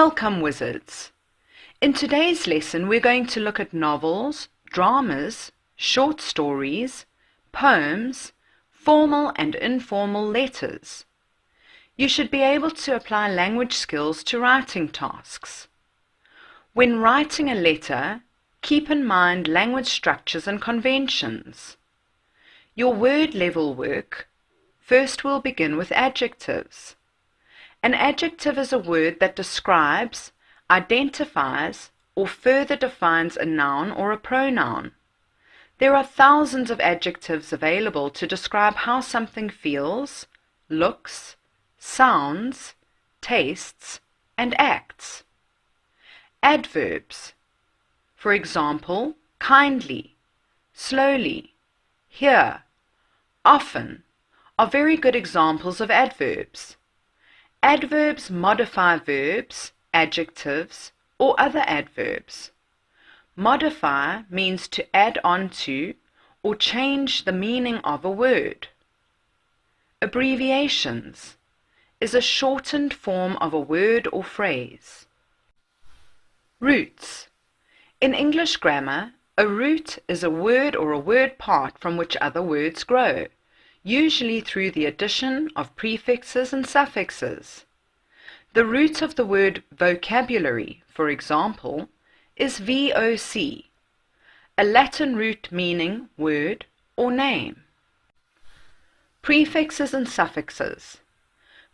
Welcome, wizards! In today's lesson we're going to look at novels, dramas, short stories, poems, formal and informal letters. You should be able to apply language skills to writing tasks. When writing a letter, keep in mind language structures and conventions. Your word level work. First we'll begin with adjectives. An adjective is a word that describes, identifies, or further defines a noun or a pronoun. There are thousands of adjectives available to describe how something feels, looks, sounds, tastes, and acts. Adverbs. For example, kindly, slowly, here, often, are very good examples of adverbs. Adverbs modify verbs, adjectives, or other adverbs. Modify means to add on to or change the meaning of a word. Abbreviations is a shortened form of a word or phrase. Roots. In English grammar, a root is a word or a word part from which other words grow, usually through the addition of prefixes and suffixes. The root of the word vocabulary, for example, is VOC, a Latin root meaning word or name. Prefixes and suffixes.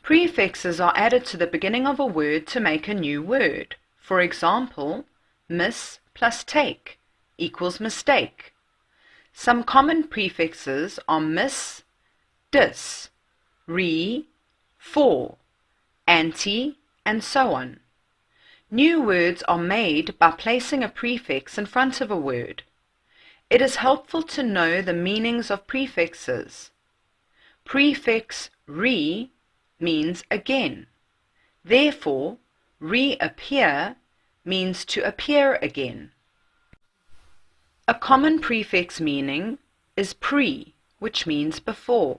Prefixes are added to the beginning of a word to make a new word. For example, miss plus take equals mistake. Some common prefixes are miss, dis, re, for, anti, and so on. New words are made by placing a prefix in front of a word. It is helpful to know the meanings of prefixes. Prefix re means again. Therefore, reappear means to appear again. A common prefix meaning is pre, which means before.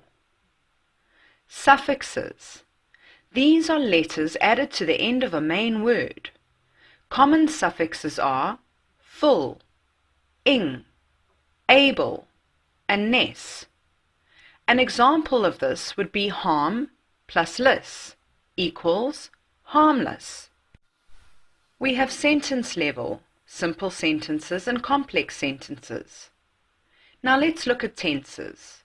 Suffixes. These are letters added to the end of a main word. Common suffixes are full, ing, able, and ness. An example of this would be harm plus less equals harmless. We have sentence level, simple sentences and complex sentences. Now let's look at tenses.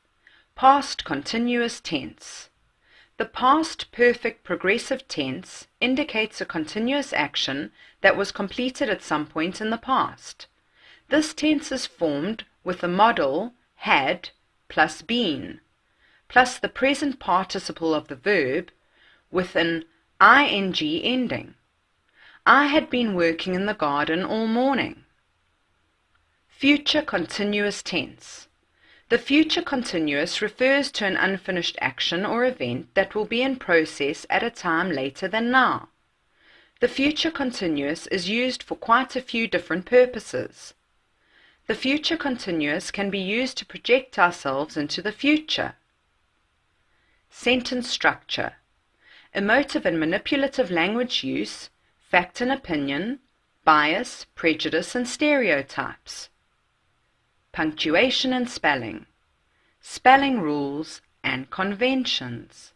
Past continuous tense. The past perfect progressive tense indicates a continuous action that was completed at some point in the past. This tense is formed with the model had plus been, plus the present participle of the verb with an ing ending. I had been working in the garden all morning. Future continuous tense. The future continuous refers to an unfinished action or event that will be in process at a time later than now. The future continuous is used for quite a few different purposes. The future continuous can be used to project ourselves into the future. Sentence structure. Emotive and manipulative language use, fact and opinion, bias, prejudice, and stereotypes. Punctuation and spelling. Spelling rules and conventions.